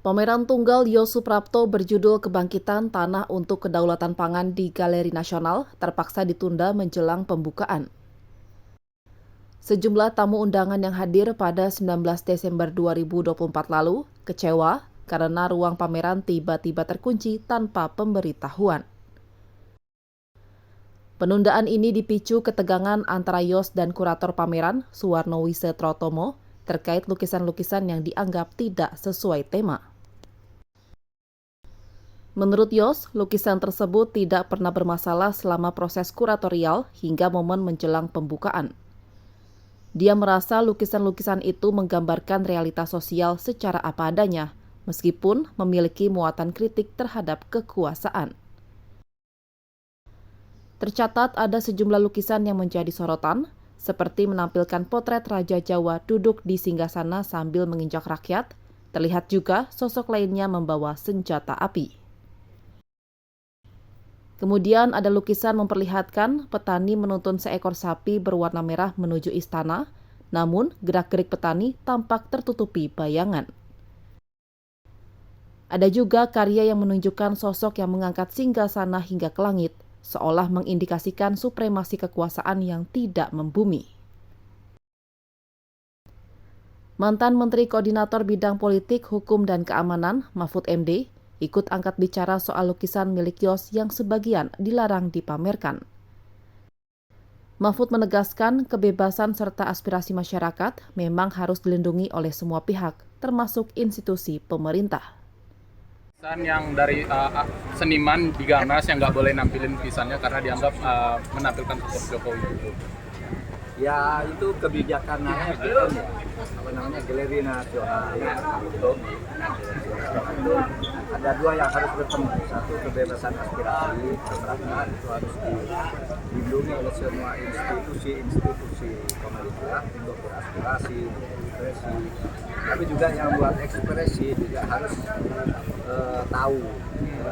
Pameran tunggal Yos Suprapto berjudul Kebangkitan Tanah untuk Kedaulatan Pangan di Galeri Nasional terpaksa ditunda menjelang pembukaan. Sejumlah tamu undangan yang hadir pada 19 Desember 2024 lalu kecewa karena ruang pameran tiba-tiba terkunci tanpa pemberitahuan. Penundaan ini dipicu ketegangan antara Yos dan kurator pameran, Suwarno Wisetrotomo, terkait lukisan-lukisan yang dianggap tidak sesuai tema. Menurut Yos, lukisan tersebut tidak pernah bermasalah selama proses kuratorial hingga momen menjelang pembukaan. Dia merasa lukisan-lukisan itu menggambarkan realitas sosial secara apa adanya, meskipun memiliki muatan kritik terhadap kekuasaan. Tercatat ada sejumlah lukisan yang menjadi sorotan, seperti menampilkan potret Raja Jawa duduk di singgasana sambil menginjak rakyat. Terlihat juga sosok lainnya membawa senjata api. Kemudian ada lukisan memperlihatkan petani menuntun seekor sapi berwarna merah menuju istana, namun gerak-gerik petani tampak tertutupi bayangan. Ada juga karya yang menunjukkan sosok yang mengangkat singgasana hingga ke langit, seolah mengindikasikan supremasi kekuasaan yang tidak membumi. Mantan Menteri Koordinator Bidang Politik, Hukum, dan Keamanan, Mahfud MD, ikut angkat bicara soal lukisan milik Yos yang sebagian dilarang dipamerkan. Mahfud menegaskan kebebasan serta aspirasi masyarakat memang harus dilindungi oleh semua pihak, termasuk institusi pemerintah. Yang dari seniman diganas yang nggak boleh nampilin lukisannya karena dianggap menampilkan sosok Jokowi itu. Ya itu kebijakan Galeri Nasional itu ada dua yang harus bertemu. Satu, kebebasan aspirasi masyarakat itu harus dilindungi oleh semua institusi pemerintah untuk beraspirasi, ekspresi. Tapi juga yang buat ekspresi juga harus tahu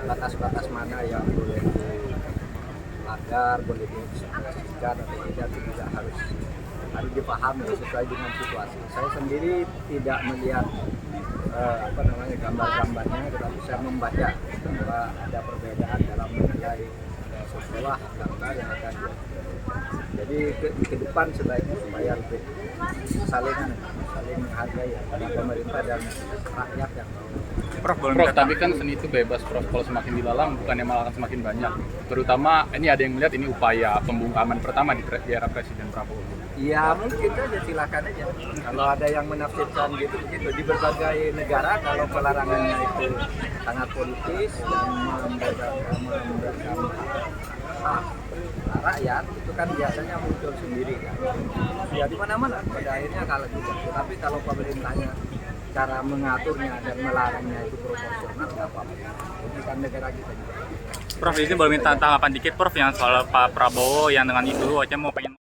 batas-batas mana yang boleh dilanggar, boleh diekspresikan atau tidak, itu juga harus dipahami sesuai dengan situasi. Saya sendiri tidak melihat gambar-gambarnya, tetapi saya membaca bahwa ada perbedaan dalam menilai sebuah gambar yang akan jadi ke depan sebaiknya supaya lebih saling menghargai antara pemerintah dan rakyat yang Prof, tapi kan seni itu bebas, Prof. Kalau semakin dilalang, bukannya malah akan semakin banyak. Terutama, ini ada yang melihat ini upaya pembungkaman pertama di era Presiden Prabowo. Ya mungkin saja, silakan aja. Kalau ada yang menafsirkan gitu, di berbagai negara kalau pelarangannya itu sangat politis dan memberikan hak rakyat, itu kan biasanya muncul sendiri kan. Ya di mana-mana pada akhirnya kalah juga. Tapi kalau pemerintahnya cara mengaturnya dan melarangnya itu proporsional, nggak apa-apa. Ini kan negara kita juga. Prof, ini boleh minta tanggapan dikit, Prof, yang soal Pak Prabowo yang dengan itu aja mau pengen